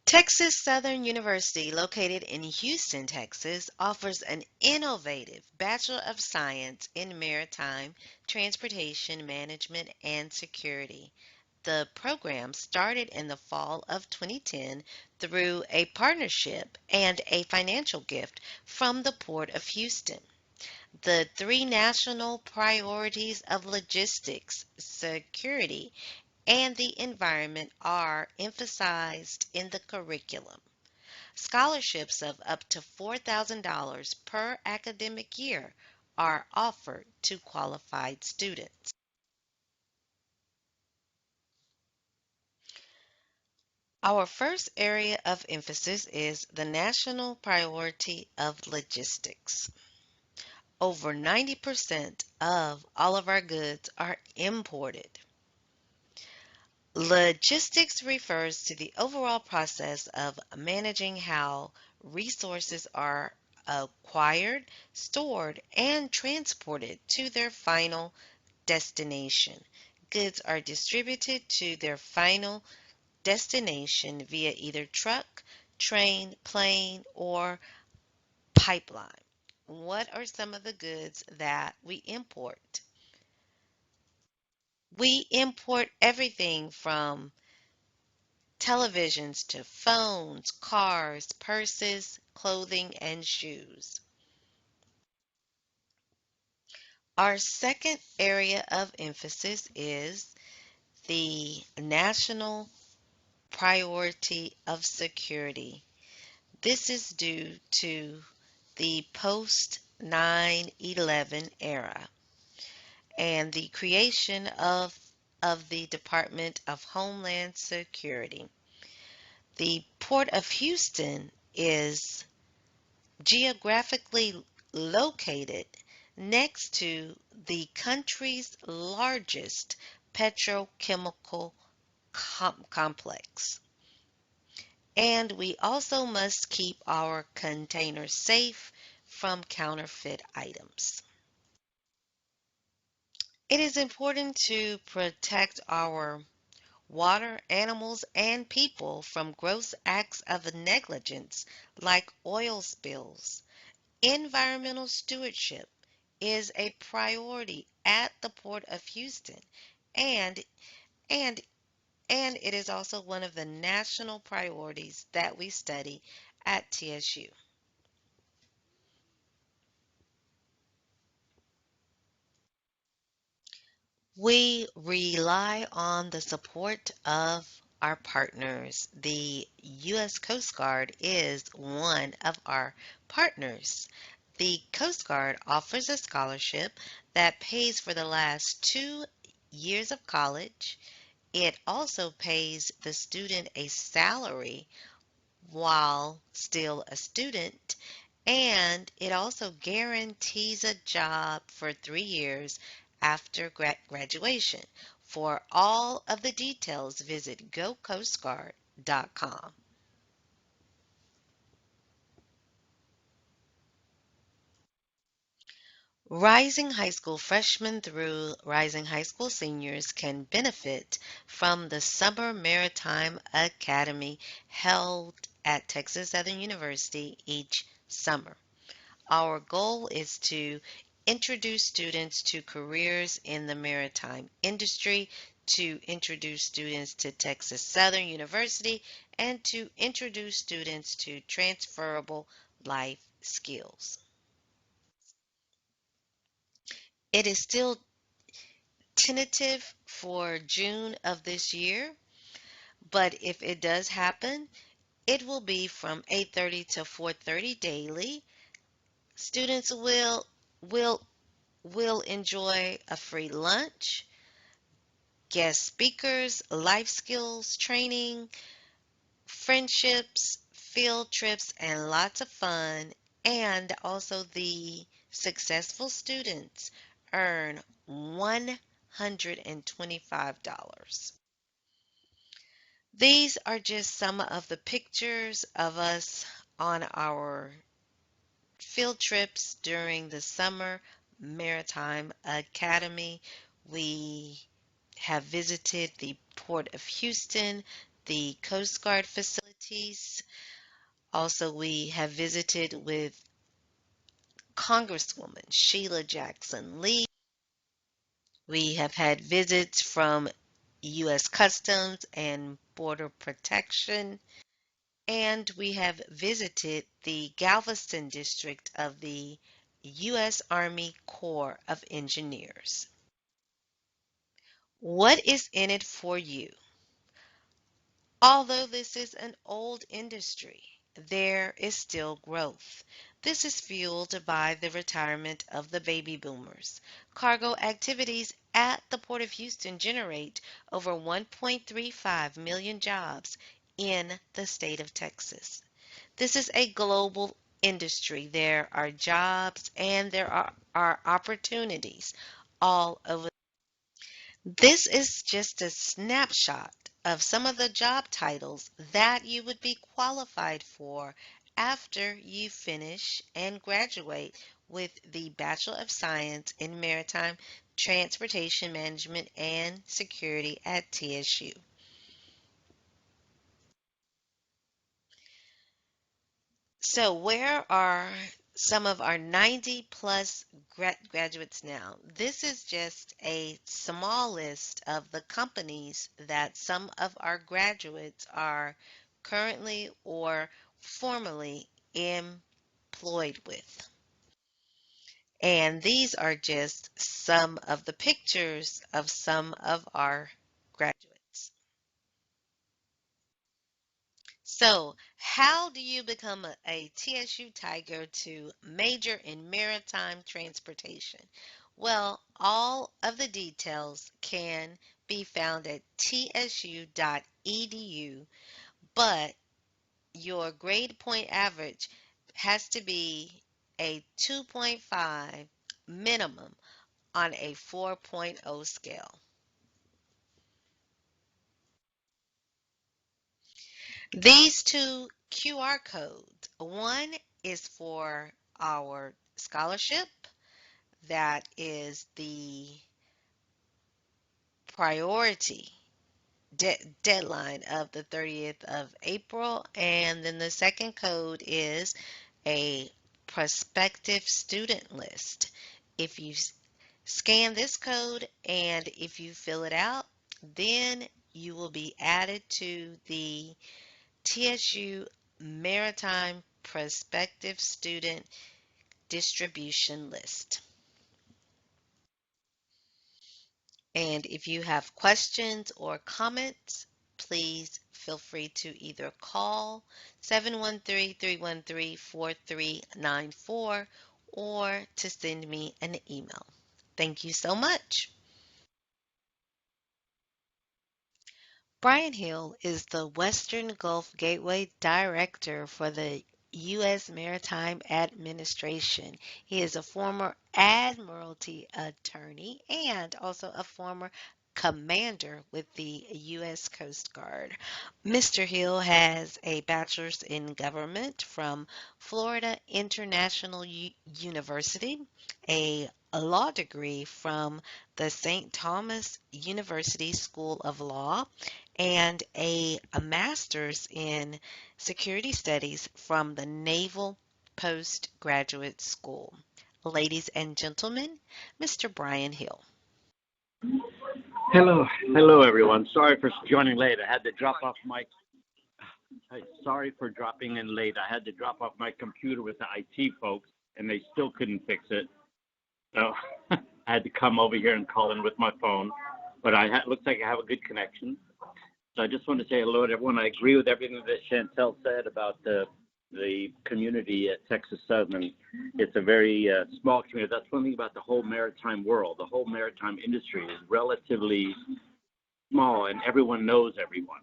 Texas Southern University, located in Houston, Texas, offers an innovative Bachelor of Science in Maritime Transportation Management and Security. The program started in the fall of 2010 through a partnership and a financial gift from the Port of Houston. The three national priorities of logistics, security, and the environment are emphasized in the curriculum. Scholarships of up to $4,000 per academic year are offered to qualified students. Our first area of emphasis is the national priority of logistics. Over 90% of all of our goods are imported. Logistics refers to the overall process of managing how resources are acquired, stored, and transported to their final destination. Goods are distributed to their final destination via either truck, train, plane, or pipeline. What are some of the goods that we import? We import everything from televisions to phones, cars, purses, clothing, and shoes. Our second area of emphasis is the national priority of security. This is due to the post 9/11 era and the creation of the Department of Homeland Security. The Port of Houston is geographically located next to the country's largest petrochemical complex. And we also must keep our containers safe from counterfeit items. It is important to protect our water, animals, and people from gross acts of negligence like oil spills. Environmental stewardship is a priority at the Port of Houston, and and and it is also one of the national priorities that we study at TSU. We rely on the support of our partners. The U.S. Coast Guard is one of our partners. The Coast Guard offers a scholarship that pays for the last 2 years of college. It also pays the student a salary while still a student, and it also guarantees a job for 3 years after graduation. For all of the details, visit gocoastguard.com. Rising high school freshmen through rising high school seniors can benefit from the Summer Maritime Academy held at Texas Southern University each summer. Our goal is to introduce students to careers in the maritime industry, to introduce students to Texas Southern University, and to introduce students to transferable life skills. It is still tentative for June of this year, but if it does happen, it will be from 8:30 to 4:30 daily. Students will will enjoy a free lunch, guest speakers, life skills training, friendships, field trips, and lots of fun. And also, the successful students earn $125. These are just some of the pictures of us on our field trips during the Summer Maritime Academy. We have visited the Port of Houston, the Coast Guard facility, communities. Also, we have visited with Congresswoman Sheila Jackson Lee. We have had visits from U.S. Customs and Border Protection, and we have visited the Galveston district of the U.S. Army Corps of Engineers. What is in it for you? Although this is an old industry, there is still growth. This is fueled by the retirement of the baby boomers. Cargo activities at the Port of Houston generate over 1.35 million jobs in the state of Texas. This is a global industry. There are jobs and there are opportunities all over. This is just a snapshot of some of the job titles that you would be qualified for after you finish and graduate with the Bachelor of Science in Maritime Transportation Management and Security at TSU. So, where are some of our 90 plus graduates now? This is just a small list of the companies that some of our graduates are currently or formerly employed with. And these are just some of the pictures of some of our graduates. So, how do you become a TSU Tiger to major in maritime transportation? Well, all of the details can be found at tsu.edu, but your grade point average has to be a 2.5 minimum on a 4.0 scale. These two QR codes, one is for our scholarship, that is the priority deadline of the 30th of April, and then the second code is a prospective student list. If you scan this code and if you fill it out, then you will be added to the TSU Maritime Prospective Student Distribution List. And if you have questions or comments, please feel free to either call 713-313-4394 or to send me an email. Thank you so much. Brian Hill is the Western Gulf Gateway Director for the U.S. Maritime Administration. He is a former Admiralty attorney and also a former commander with the U.S. Coast Guard. Mr. Hill has a bachelor's in government from Florida International University, a law degree from the St. Thomas University School of Law, and a master's in security studies from the Naval Postgraduate School. Ladies and gentlemen, Mr. Brian Hill. Hello, everyone. Sorry for joining late. I had to drop off my. Sorry for dropping in late. I had to drop off my computer with the IT folks, and they still couldn't fix it. So I had to come over here and call in with my phone. But looks like I have a good connection. So I just want to say hello to everyone. I agree with everything that Chantel said about the community at Texas Southern. It's a very small community. That's one thing about the whole maritime world. The whole maritime industry is relatively small, and everyone knows everyone.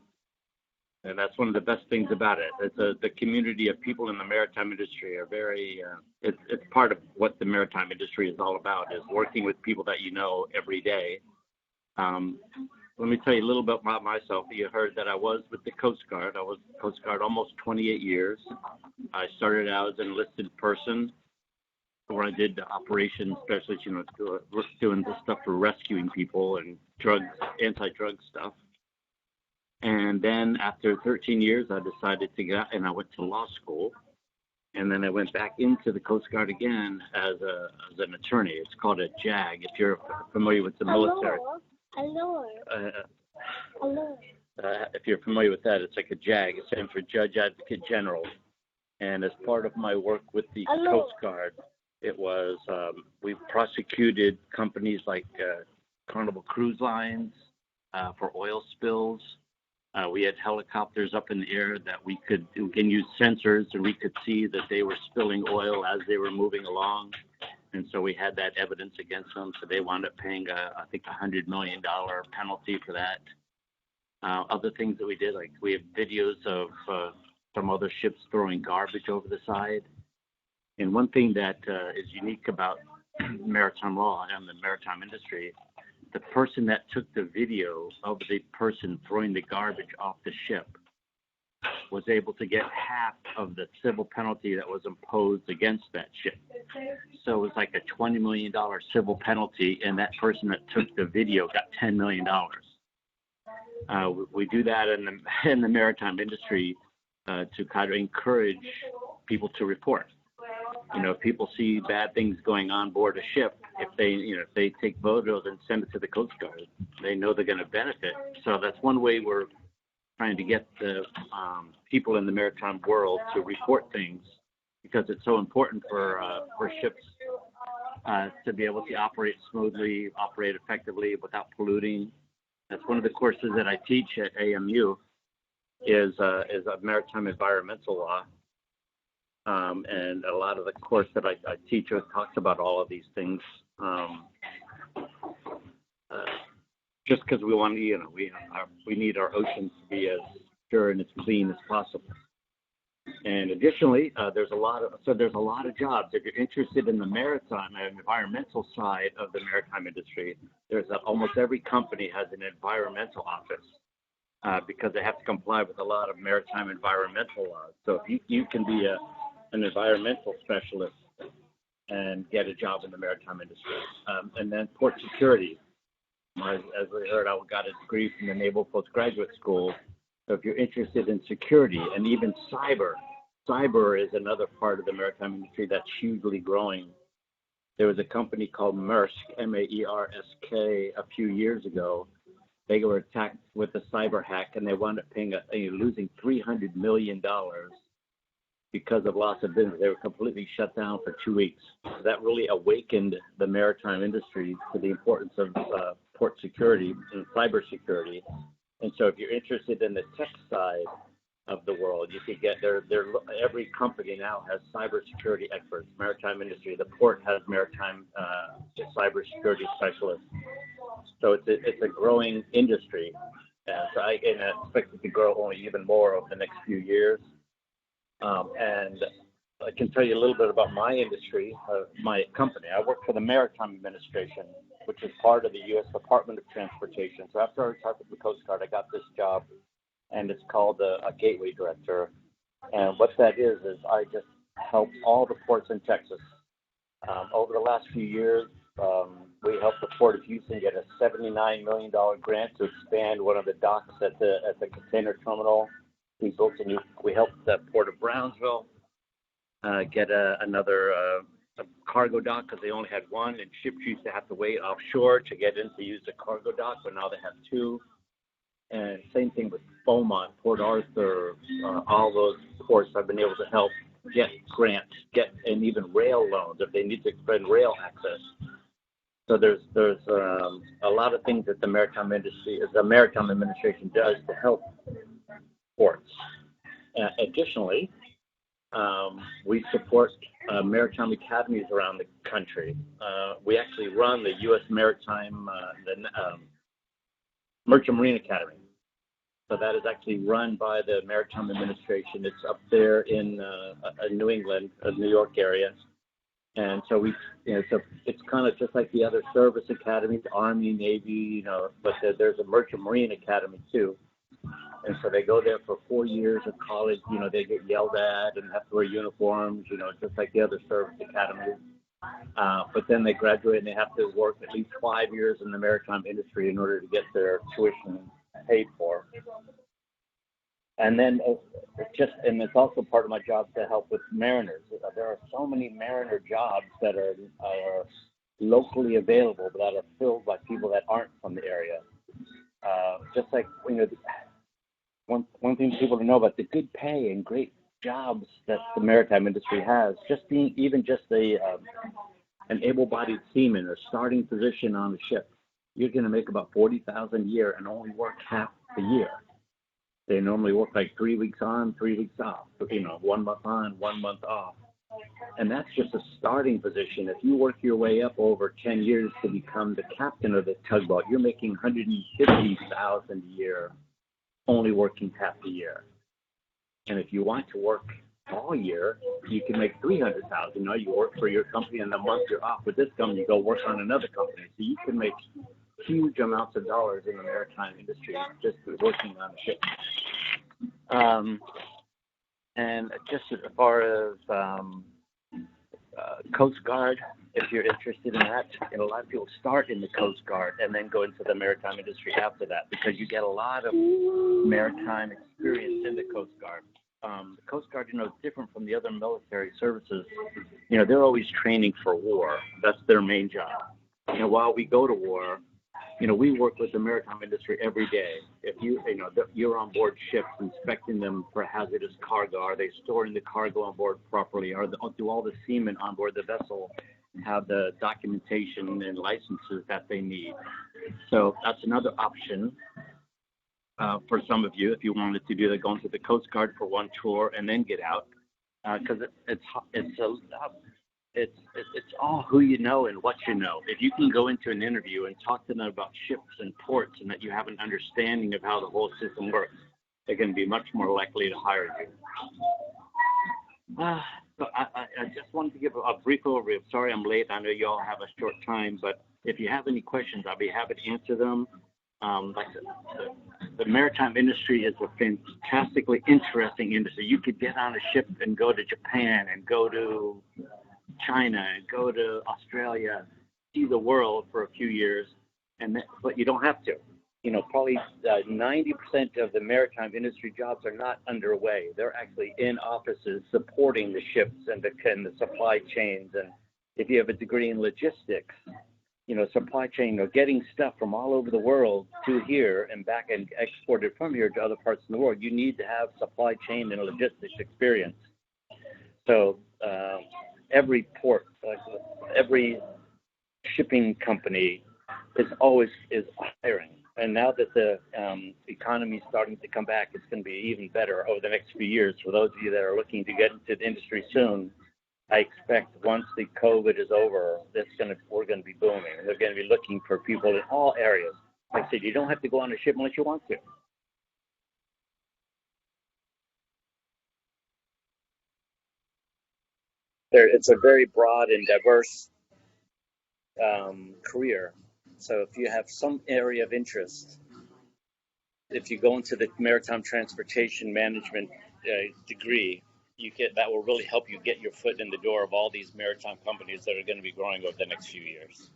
And that's one of the best things about it. The community of people in the maritime industry are very. It's part of what the maritime industry is all about, is working with people that you know every day. Let me tell you a little bit about myself. You heard that I was with the Coast Guard. I was Coast Guard almost 28 years. I started out as an enlisted person where I did operations specialist, doing this stuff for rescuing people and drugs, anti-drug stuff. And then after 13 years, I decided to get out and I went to law school. And then I went back into the Coast Guard again as an attorney. It's called a JAG. If you're familiar with the military. Hello. Hello. If you're familiar with that, it's like a JAG. It stands for Judge Advocate General. And as part of my work with the Coast Guard, it was we prosecuted companies like Carnival Cruise Lines for oil spills. We had helicopters up in the air that we can use sensors, and we could see that they were spilling oil as they were moving along. And so we had that evidence against them. So they wound up paying, I think, $100 million penalty for that. Other things that we did, like we have videos of some other ships throwing garbage over the side. And one thing that is unique about maritime law and the maritime industry, the person that took the video of the person throwing the garbage off the ship was able to get half of the civil penalty that was imposed against that ship. So it was like a $20 million civil penalty, and that person that took the video got $10 million. We do that in the maritime industry to kind of encourage people to report. If people see bad things going on board a ship, if they take photos and send it to the Coast Guard, they know they're going to benefit. So that's one way we're trying to get the people in the maritime world to report things, because it's so important for ships to be able to operate smoothly, operate effectively without polluting. That's one of the courses that I teach at AMU is a maritime environmental law. And a lot of the course that I teach talks about all of these things. Just because we want to, we need our oceans to be as pure and as clean as possible. And additionally, there's a lot of jobs. If you're interested in the maritime and environmental side of the maritime industry, almost every company has an environmental office because they have to comply with a lot of maritime environmental laws. So if you can be an environmental specialist and get a job in the maritime industry. And then port security. As we heard, I got a degree from the Naval Postgraduate School. So if you're interested in security and even cyber is another part of the maritime industry that's hugely growing. There was a company called Maersk, M-A-E-R-S-K, a few years ago. They were attacked with a cyber hack, and they wound up losing $300 million because of loss of business. They were completely shut down for 2 weeks. So that really awakened the maritime industry to the importance of port security and cyber security. And so if you're interested in the tech side of the world, you could get every company now has cybersecurity experts, maritime industry. The port has maritime cybersecurity specialists. So it's a growing industry. So I expect it to grow only even more over the next few years. And I can tell you a little bit about my industry, my company. I work for the Maritime Administration, which is part of the U.S. Department of Transportation. So after I retired from the Coast Guard, I got this job, and it's called a Gateway Director. And what that is I just help all the ports in Texas. Over the last few years, we helped the Port of Houston get a $79 million grant to expand one of the docks at the container terminal. We helped the Port of Brownsville get another cargo dock, because they only had one, and ships used to have to wait offshore to get in to use the cargo dock, but now they have two. And same thing with Beaumont, Port Arthur, all those ports I've been able to help get grants, and even rail loans if they need to expand rail access. So there's a lot of things that the Maritime Administration does to help ports. Additionally, we support maritime academies around the country. We actually run the U.S. Maritime Merchant Marine Academy. So that is actually run by the Maritime Administration. It's up there in New England, New York area. And so it's kind of just like the other service academies, Army, Navy, but there's a Merchant Marine Academy too. And so they go there for 4 years of college. They get yelled at and have to wear uniforms, just like the other service academies. But then they graduate and they have to work at least 5 years in the maritime industry in order to get their tuition paid for. And then and it's also part of my job to help with mariners. There are so many mariner jobs that are locally available that are filled by people that aren't from the area. Just like, one thing people don't know about the good pay and great jobs that the maritime industry has, just being even just an able-bodied seaman or starting position on a ship, you're going to make about $40,000 a year and only work half the year. They normally work like 3 weeks on, 3 weeks off. 1 month on, 1 month off. And that's just a starting position. If you work your way up over 10 years to become the captain of the tugboat, you're making $150,000 a year, only working half the year. And if you want to work all year, you can make $300,000. You work for your company, and the month you're off with this company, you go work on another company. So you can make huge amounts of dollars in the maritime industry just through working on a ship. And just as far as Coast Guard, if you're interested in that, a lot of people start in the Coast Guard and then go into the maritime industry after that because you get a lot of maritime experience in the Coast Guard. The Coast Guard, is different from the other military services. They're always training for war. That's their main job. While we go to war, we work with the maritime industry every day. If you're on board ships inspecting them for hazardous cargo, are they storing the cargo on board properly? Do all the seamen on board the vessel have the documentation and licenses that they need? So that's another option for some of you if you wanted to do that, go into the Coast Guard for one tour and then get out, because it's all who you know and what you know. If you can go into an interview and talk to them about ships and ports and that you have an understanding of how the whole system works, they're going to be much more likely to hire you. So I just wanted to give a brief overview. Sorry I'm late. I know you all have a short time, but if you have any questions, I'll be happy to answer them. Like I said, the maritime industry is a fantastically interesting industry. You could get on a ship and go to Japan and go to China and go to Australia, see the world for a few years, but you don't have to. Probably 90% of the maritime industry jobs are not underway. They're actually in offices supporting the ships and the supply chains. And if you have a degree in logistics, supply chain, getting stuff from all over the world to here and back and exported from here to other parts of the world, you need to have supply chain and logistics experience. So every port, every shipping company is hiring. And now that the economy is starting to come back, it's going to be even better over the next few years. For those of you that are looking to get into the industry soon, I expect once the COVID is over, we're going to be booming. They're going to be looking for people in all areas. Like I said, you don't have to go on a ship unless you want to. It's a very broad and diverse career. So if you have some area of interest, if you go into the Maritime Transportation Management degree, that will really help you get your foot in the door of all these maritime companies that are going to be growing over the next few years.